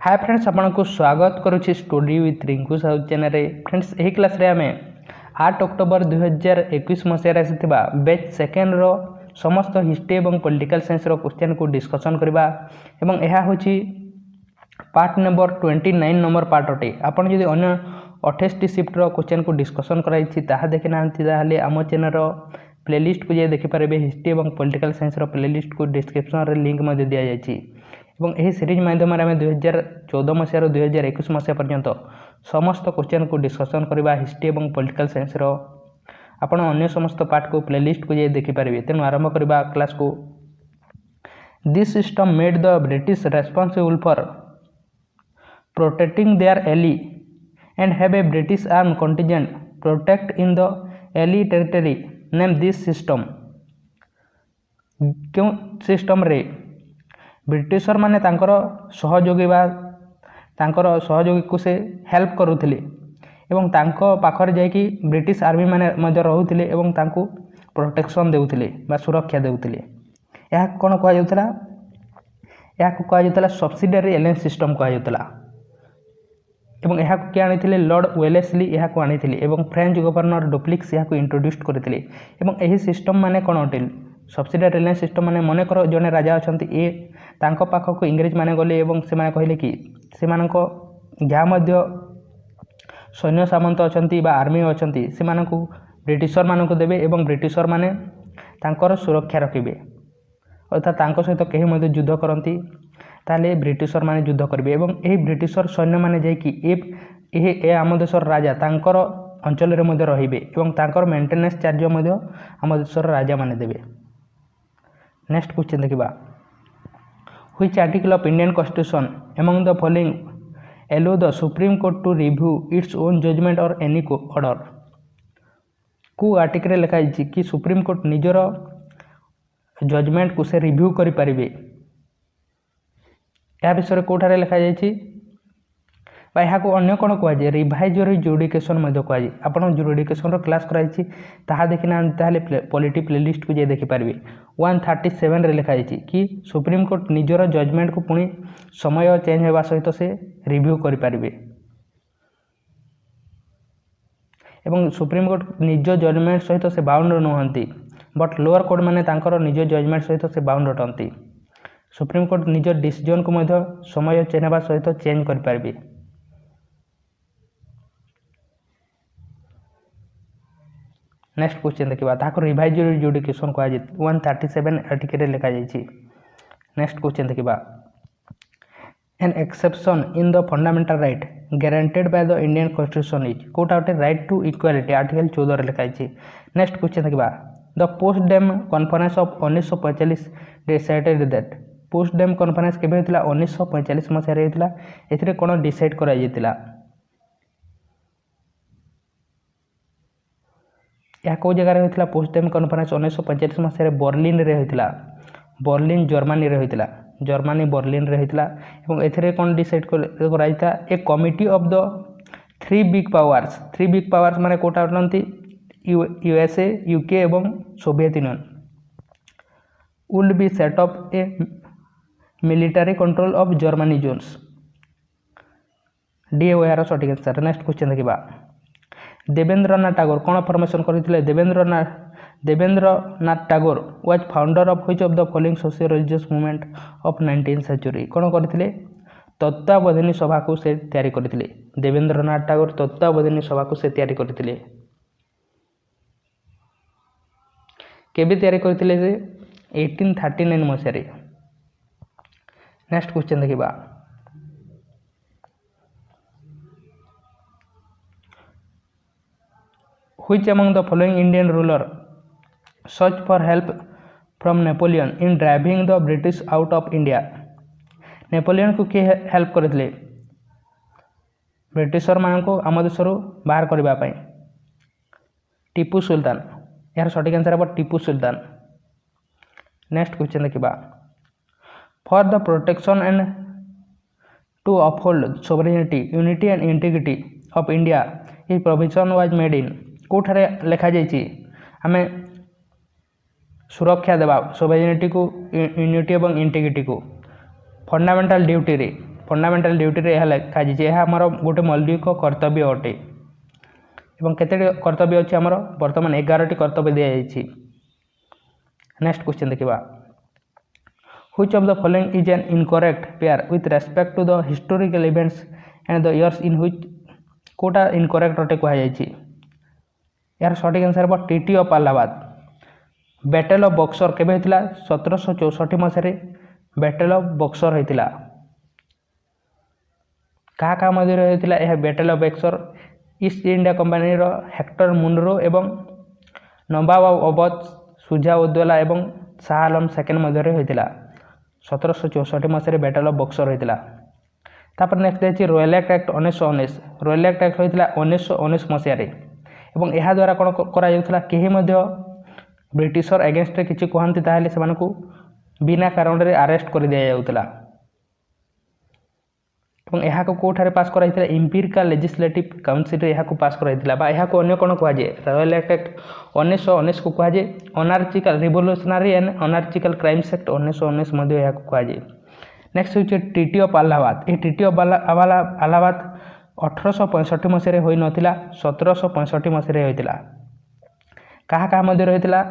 हाय friends, आपको स्वागत करुच्ची study with Rinku Sahu channel रे। फ्रेंड्स, यही क्लास रे आमे 8 अक्टोबर 2021 मसीह आसीथिबा बैच सेकेंड रो समस्त हिस्ट्री और पॉलिटिकल साइंस रो क्वेश्चन को डिस्कशन करबा एवं यह होची पार्ट नंबर 29 नंबर पार्ट अटे। आपण जदि अन्य 28 शिफ्ट रो क्वेश्चन को डिस्कशन कराइछि ताहा देखि नांति ताहले आम चैनल रो प्लेलिस्ट को जे देखि पारबे। हिस्ट्री और पॉलिटिकल साइंस रो प्लेलिस्ट को डिस्क्रिप्शन रे लिंक मध्ये दिया जायछि एवं यही सीरीज माध्यम आम 2014 मसीह 2021 मसीहा पर्यंत समस्त क्वेश्चन को डिस्कसन करबा। हिस्ट्री और पॉलिटिकल साइंस रो आपण अन्य समस्त पार्ट को प्लेलिस्ट को जे देखि पारबे। तेनु आरंभ करबा क्लास को। This system made the British responsible for protecting their ally and have a British armed contingent protect in the ally territory. Name this system. क्यों सिस्टम रे ब्रिटिशर माने तांकर सहयोगी बा तांकर सहयोगी को से हेल्प करुथिले एवं तांको पाखर जाय कि ब्रिटिश आर्मी माने मध्य रहुथिले एवं तांको प्रोटेक्शन देउथिले बा सुरक्षा देउथिले। या कोन कहै जाउतला, या को कहै जाउतला सब्सिडियरी एलायंस सिस्टम कहै जाउतला एवं यह किए आनी लॉर्ड वेलेस्ली यह आनी एवं फ्रेंच गवर्नर डुप्लिक्स यह इंट्रोड्यूस करते एवं यही सिस्टम माने कौन अटे सब्सिडियरी एलायंस सिस्टम माने मनकर जने राजा अच्छा ए तांको पाखक इंग्रेज माने गले एवं से माने कहले कि से मानको जहाँ मध्य सैन्य सामंत अच्छा बा आर्मी अच्छा से मानको ब्रिटिशर मानको देबे एवं ब्रिटिशर माने तांकर सुरक्षा रखिबे। अर्थात तांको सहित कहीं मध्य युद्ध करती ताले ब्रिटिशर माने युद्ध करेंगे एवं यही ब्रिटिशर सैन्य माने जाकि आम देशर राजा तांकर अंचल रे मध्य रहिबे एवं तांकर मेंटेनेंस चार्ज मध्य आम देशर राजा माने देबे। नेक्स्ट क्वेश्चन देखिबा, which article of Indian constitution among the following allow the Supreme Court to review its own judgement or any order. को आर्टिकल लिखा है कि सुप्रीम कोर्ट निजर जजमेंट को से रिव्यू करि परिबे। या विषय कौटारे लिखा जाइए यहाँ को अन्य कौन कहुए रिवाइजरी जुडिकेशन कहुए। आपन जुडिकेशन क्लास कराई ताहा देखि ना ताहले पॉलिटी प्लेलिस्ट को जे देखि पारबे। 137 रे लिखा जाइए कि सुप्रीम कोर्ट निजर जजमेंट को पुणी समय चेंज होगा सहित से रिव्यू करि पारबे एवं सुप्रीम कोर्ट निज जजमेंट सहित से बाउंड नुहंती बट लोअर कोर्ट माने तांकर निज जजमेंट सहित से बाउंड अटंती। सुप्रीम कोर्ट निज डिसीजन को मध्य समय चेंज होगा सहित चेंज कर पारबे। नेक्स्ट क्वेश्चन देखिबा ताको रिवाइजरी जुडिकेशन कहा जाय 137 आर्टिकल लिखा जाय। नेक्स्ट क्वेश्चन देखिबा, an exception in the fundamental right guaranteed by the Indian constitution is कोटा उठे राइट टू इक्वालिटी आर्टिकल 14 रे लिखा जाय। नेक्स्ट क्वेश्चन देखिबा, the Potsdam conference of 1945 decided that Potsdam conference केबे होतिला 1945 मसिया रे होतिला। एथिरे कोन डिसाइड करा जायतिला, या को जगह रे होतिला पोस्टडेम कॉन्फ्रेंस 1945 मसिया रे बर्लिन रे होतिला। बर्लिन जर्मनी रे होतिला, जर्मनी बर्लिन रे होतिला एवं एथिरे कोन डिसाइड करा जायता a committee of the three big powers माने कोटा उठनती यूएसए यूके एवं Soviet Union would be set up a military control of Germany zones. D ओयार सठिक आंसर। नेक्स्ट क्वेश्चन देखिबा, देवेंद्रनाथ टागोर कौन फॉर्मेशन करथिले। Debendranath Tagore was founder of which of the following socio religious movement of 19th century. कौन करथिले तत्वावधानी सभा को से तैयारी करथिले। देवेंद्रनाथ टागोर तत्वावधानी सभा को से तैयारी करथिले। केबे तैयारी करथिले से 1839 मसिया रे। नेक्स्ट क्वेश्चन देखिबा, which among the following Indian ruler search for help from Napoleon in driving the British out of India. Napoleon को किए हेल्प करथिले ब्रिटिशर मान को आम देश बाहर करबा पई। टीपू सुल्तान, यार सठिक आंसर है टीपू सुल्तान। नेक्स्ट क्वेश्चन देखिबा, for the protection and to uphold sovereignty unity and integrity of India a provision was made in कोठारे लिखा जाइए आम सुरक्षा देवा सोवरेनिटी को यूनिटी एवं इंटीग्रिटी को फंडामेंटल फंडामेंटाल ड्यूटी रे लिखा जाइए यह आमर गोटे मौलिक कर्तव्य अटे एवं केते कर्तव्य अच्छे आमर बर्तमान 11टी कर्तव्य दि जाइए। नेक्स्ट क्वेश्चन देखा which of the following is an incorrect pair with respect to the historical events and the years in which कोटा इनकरेक्ट अटे कहुई यार सठिक आंसर हम treaty of Allahabad. Battle of Buxar केबे होइतिला 1764 मसीह बैटल ऑफ बक्सर होइतिला क्या मध्य होइतिला यह battle of Buxar East India Company रो हेक्टर मुनरो एवं नवाब ऑफ अवध सुजाउद्दौला एवं शाह आलम सेकेंड मध्य होइतिला 1764 मसीह बैटल ऑफ बक्सर होइतिला। तापर नेक्स्ट देखिए रॉयल एक्ट 1919 रॉयल एक्ट होइतिला 1919 मसीह एवं यह द्वारा कौन करा कहीं ब्रिटिशर एगेन्स्ट रे किसी कहती ताहले से बिना कारण रे अरेस्ट कर दिया जाउतला एवं यह कौठारे पास कराइथिला इंपीरिकल लेजिस्लेटिव काउंसिल रे यह पास कराइथिला बा यह अन्य कौन कहुए रॉयल एक्ट 1919 को कहुए अनार्चिकल रिवोल्यूशनरी एंड अनार्चिकल क्राइम्स एक्ट 1919 मध्य यह कहुए। नेक्स्ट होचे ट्रिटी ऑफ अलाहाबाद ये ट्रिटी ऑफ अलाहाबाद 1865 मसीह होई नथिला 1765 मसीह होइतिला क्या मध्य होइतिला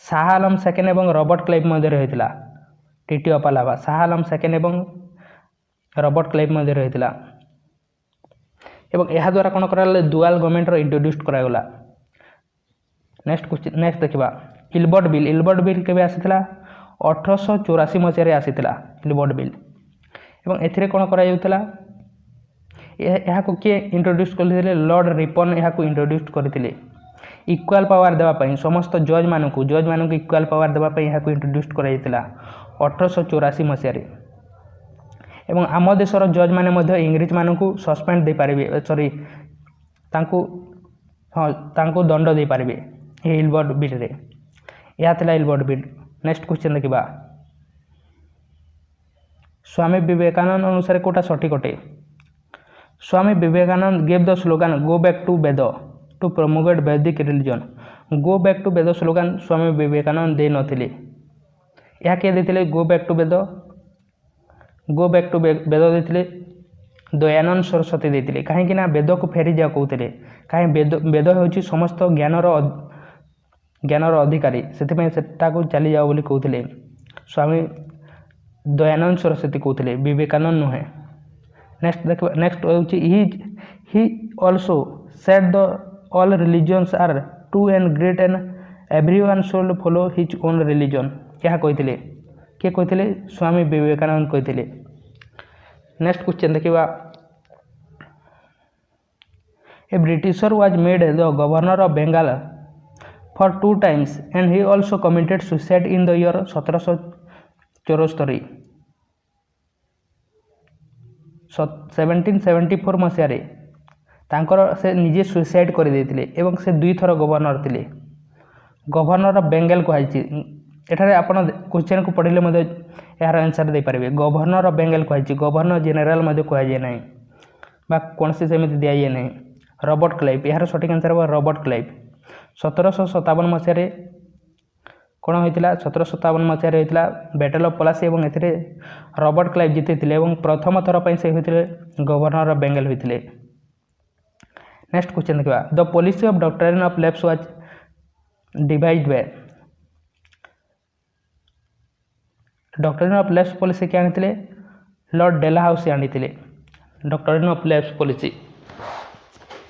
शाह आलम सेकेंड एवं रॉबर्ट क्लाइव मध्य होइतिला treaty of Allahabad Shah Alam second एवं रॉबर्ट क्लाइव मध्य होइतिला एवं यह द्वारा कौन करा डुअल गवर्नमेंट रो इंट्रोड्यूस करागला। नेक्स्ट क्वेश्चन नेक्स्ट देखा इलबर्ट बिल केबे आसीतिला 1884 मसीह आसीतिला इलबर्ट बिल एवं एथिरे कौन करा जाउतिला यह को किए इंट्रोड्यूस करथिले लॉर्ड रिपन यह को इंट्रोड्यूस करथिले इक्वाल पावर देवाई समस्त जज मानक इक्वाल पावर देवाई यह को इंट्रोड्यूस कराइतिला 1884 मसीह एवं आम देशर जज माने इंग्रेज मानक सस्पेंड दे पारे सॉरी तांको दंड दे पारे ये इलबर्ट बिल रे यह थिला इलबर्ट बिल। नेक्स्ट क्वेश्चन देखा स्वामी विवेकानंद अनुसार कोटा सठिक अटे Swami Vivekananda gave the slogan go back to Veda to propagate Vedic religion go back to Veda slogan Swami Vivekananda दे नथिले यह किए देथिले गो बैक टू वेद देथिले दयानंद सरस्वती देथिले कहीं वेद को फेरी जा कहते कहीं वेद होची समस्त ज्ञानर अधिकारी सेटा को चली जाओ बोली कहते स्वामी दयानंद सरस्वती कहते विवेकानंद नुहे। नेक्स्ट होची he also said the all religions are true and great and everyone should follow his own religion क्या कहते किए कहते स्वामी विवेकानंद कहते। नेक्स्ट क्वेश्चन देखा a Britisher was made the governor of Bengal for 2 times and he also committed suicide in the year 1774 1774 मसीह से निजे suicide कर एवं से 2 थर गवर्नर थे गवर्नर ऑफ बेंगल कहुई एठारे आपण क्वेश्चन को पढ़ले यार आंसर दे पारे गवर्नर ऑफ बेंगल कहुई गवर्नर जनरल कहुए ना बा कौन से सेमती दिए ना रॉबर्ट क्लाइव यार सठिक आंसर हम रॉबर्ट क्लाइव 1757 मसीह कौन होता 1757 मसीह होता बैटल ऑफ पलासी एवं ए रॉबर्ट क्लाइव जीती प्रथम थर पर से होते गवर्नर ऑफ बेंगल होते। नेक्स्ट क्वेश्चन देखा the policy of doctrine of left was divide by doctrine of lapse policy क्या आनी लॉर्ड डेलहाउसी आनी डॉक्ट्रिन ऑफ लेफ्ट पॉलिसी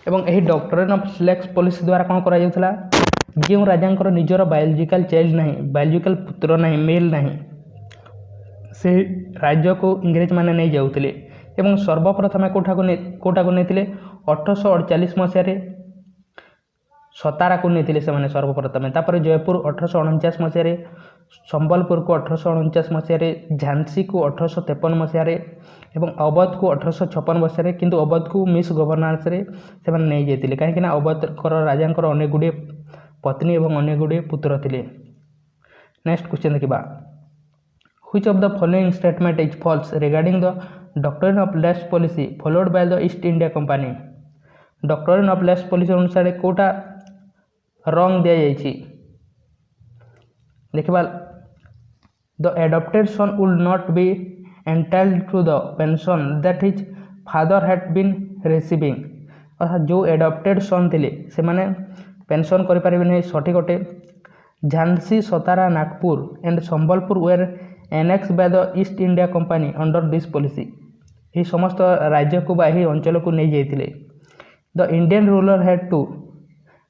एवं यही डॉक्ट्रिन ऑफ लेफ्ट पॉलिसी द्वारा कौन करा जाउथला जो राजा निजर बायोलॉजिकल चाइल्ड नहीं बायोलॉजिकल पुत्र नहीं मेल नहीं से राज्य को इंग्रेज माने नहीं जाउतले एवं सर्वप्रथमे कोठा को नहीं 1848 मसीह सतारा को नहीं से सर्वप्रथमे तापर जयपुर 1849 मसीह संबलपुर को 1849 मसीह झांसी को 1853 मसीह एवं अवध को 1856 मसीह किंतु अवध को मिस गवर्नेंस से नहीं जाते कहीं अवध राजा अनेक गुड़े पत्नी एवं अनेक गुड़े पुत्र थे। नेक्स्ट क्वेश्चन देखा which of the following statement is false regarding the doctrine of lapse policy followed by the East India Company doctrine of lapse policy अनुसार कोटा रंग दिया जाइए देखा the adopted son would not be entitled to the pension that his father had been receiving अर्थात जो adapted सन थे से मैंने पेंशन करें सठिक अटे Jhansi Satara Nagpur and Sambalpur were annex by the East India Company under this policy ये समस्त राज्य को यही अंचल को नहीं जाते the Indian ruler had to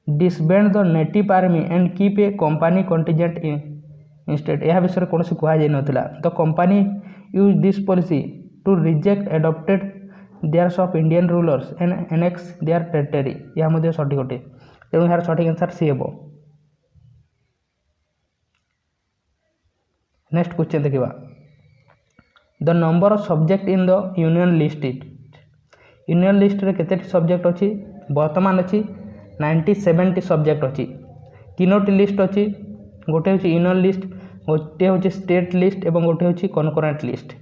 disband the native army and keep a company contingent instead यह विषय कौन कहुई नाला the company use this policy to reject adopted heirs of Indian rulers and annex their territory यह सठिक अटे तेणु यार सठिक आंसर सी हे। नेक्स्ट क्वेश्चन देखा the number of subject in the union list union list रे केते सब्जेक्ट अच्छी वर्तमान अच्छी 97 सब्जेक्ट अच्छी तीनोटी लिस्ट अच्छी गोटे हूँ यूनियन लिस्ट गोटे हूँ स्टेट लिस्ट एवं गोटे हूँ कनकरेंट लिस्ट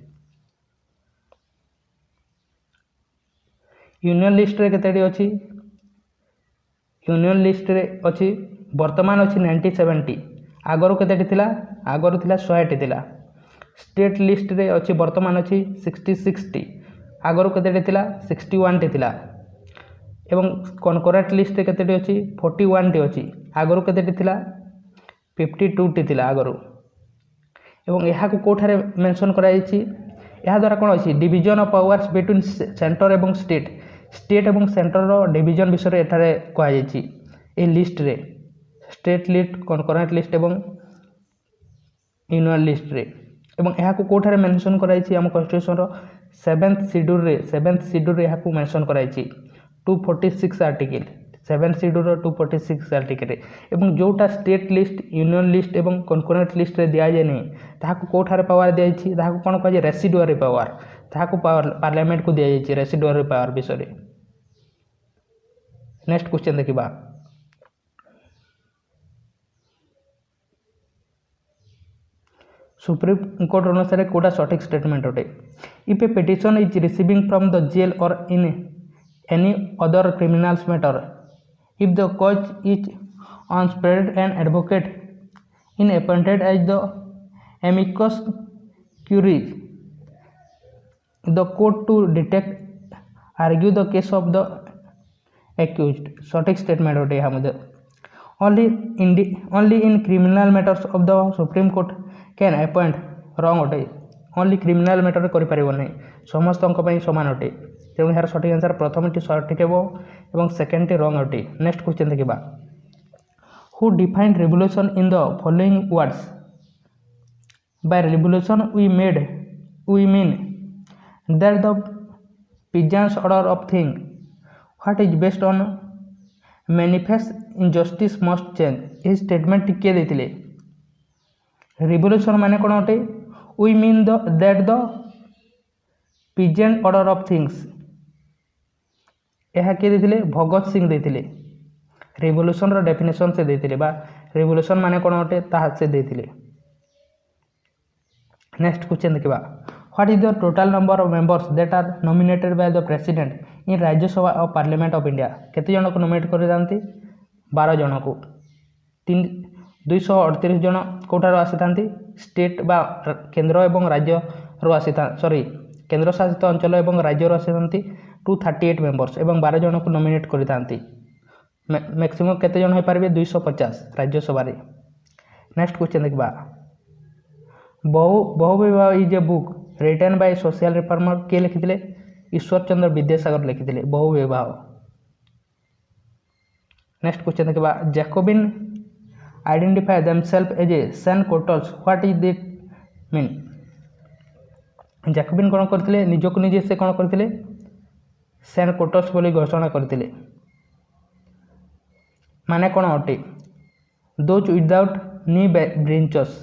यूनियन लिस्ट रे केते अच्छी यूनियन लिस्ट रे अच्छी वर्तमान अच्छी 97 आगरू केते थिला आगरू थिला 100 थिला स्टेट लिस्ट रे अच्छी वर्तमान अच्छी 66 आगरू केते थिला 61 टी थिला एवं कनकरेंट लिस्ट रे केते अच्छी 41 टी अच्छी आगरू केते थिला 52 टी थिला आगरू एवं यहाँ को कोठारे मेंशन कराई यह द्वारा कौन अच्छी division of powers between centre एवं स्टेट एवं सेंटर रो डिवीजन विषय एठारे कहुई ए लिस्ट रे स्टेट लिस्ट कनकरेंट लिस्ट एवं यूनियन लिस्ट रे एवं यहाँ को कोठारे मेंशन कराई आम कन्स्टिट्यूशन रो 7th शेड्यूल रे यहाँ को मेंशन कराई 246 आर्टिकल 7th शेड्यूल 246 आर्टिकल एवं जोटा स्टेट लिस्ट यूनियन लिस्ट एवं कनकरेंट लिस्ट रे दिया जाए नहीं ताकू कोठारे पावर दिखाई ताकू कौन कह रेसिडुआरी पावर ताकू पार्लियामेंट को दिया जाए रेसिडुआरी पावर विषय। नेक्स्ट क्वेश्चन देखा सुप्रीम कोर्ट अनुसार कोटा सठिक स्टेटमेंट अटे if a petition is receiving from the jail और in any other criminals matter if the cause is unrepresented and advocate in appointed as the amicus curiae the court to detect argue the case of the accused सठिक statement अटे यहाँ only in criminal matters of the supreme court can appoint रंग अटे only criminal matter कर समस्त सामान अटे तेणु यार सठिक आंसर प्रथम टी सठिक एवं सेकेंड टी रंग अटे। नेक्स्ट क्वेश्चन देखा who defined revolution in the following words by revolution we mean that the present order of thing what is based on manifest injustice must change यह स्टेटमेंट किए देते रिवोल्यूशन माने कौन अटे we mean that the present order of things यह किए देते भगत सिंह देते रिवोल्यूशन रो डेफिनेशन से देते रिवोल्यूशन माने कौन अटे ताहा से देते। नेक्स्ट क्वेश्चन देखा what is the total number of members that are nominated by the president in Rajya Sabha और पार्लियामेंट ऑफ इंडिया केते जन को नॉमिनेट कर जाती 12 जन को 238 जन कौटार आसी था स्टेट बा केंद्र एवं राज्य रो आसी सॉरी केंद्र शासित अंचल एवं राज्य आसी 238 मेंबर्स एवं 12 जन को नॉमिनेट करते मैक्सिमम केते जन हो पारे 250 राज्यसभा। नेक्स्ट क्वेश्चन देखा Bahu Vivah is a book written by social reformer किए लिखिते ईश्वर चंद्र विद्यासागर लिखिते बहु विवाह। नेक्स्ट क्वेश्चन देखा Jacobin identify themselves as a sans culottes what is it mean Jacobin कौन करते निजक निजे से कौन करते सेन कोर्टल्स बोली घोषणा करते माने कौन अटे those without knee branches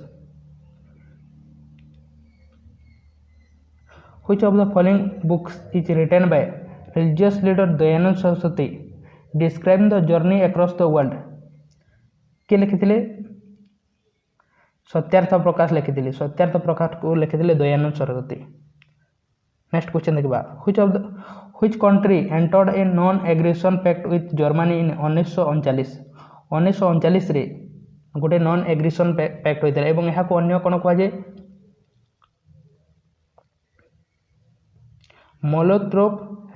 Which of the following books is written by religious leader Dayanand Saraswati describing the journey across the world किए लिखिते सत्यार्थ प्रकाश लिखिते सत्यार्थ प्रकाश को लिखिते दयानंद सरस्वती। नेक्स्ट क्वेश्चन देखा which country entered a non aggression pact with Germany in 1939 रे गोटे non aggression pact होता है यह अन्य कौन कहुए ମୋଲୋତୋଭ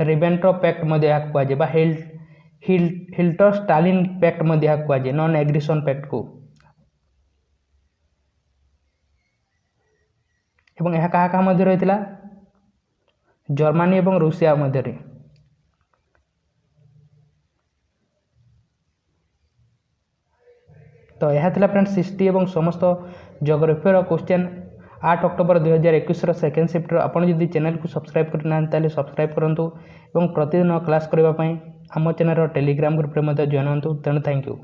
ରିବେଣ୍ଟ୍ରୋପ ପ୍ୟାକ୍ଟ ମଧ୍ୟ ଏହାକୁ କୁହାଯାଏ ବା ହିଲ୍ଟର ଷ୍ଟାଲିନ ପ୍ୟାକ୍ଟ ମଧ୍ୟ ଏହାକୁ କୁହାଯାଏ ନନ୍ ଏଗ୍ରିସନ୍ ପ୍ୟାକ୍ଟକୁ। ଏବଂ ଏହା କାହା କାହା ମଧ୍ୟରେ ହୋଇଥିଲା? ଜର୍ମାନୀ ଏବଂ ରୁଷିଆ ମଧ୍ୟରେ। ତ ଏହା ଥିଲା ଫ୍ରେଣ୍ଡସ୍ ହିଷ୍ଟ୍ରି ଏବଂ ସମସ୍ତ ଜିଓଗ୍ରାଫିର କ୍ୱେଶ୍ଚନ୍ 8 ଅକ୍ଟୋବର 2021ର ସେକେଣ୍ଡ ସିଫ୍ଟର। ଆପଣ ଯଦି ଚ୍ୟାନେଲକୁ ସବସ୍କ୍ରାଇବ୍ କରିନାହାନ୍ତି ତାହେଲେ ସବସ୍କ୍ରାଇବ୍ କରନ୍ତୁ ଏବଂ ପ୍ରତିଦିନ କ୍ଲାସ୍ କରିବା ପାଇଁ ଆମ ଚ୍ୟାନେଲର ଟେଲିଗ୍ରାମ ଗ୍ରୁପରେ ମଧ୍ୟ ଜଏନ୍ ହୁଅନ୍ତୁ। ତେଣୁ ଥ୍ୟାଙ୍କ ୟୁ।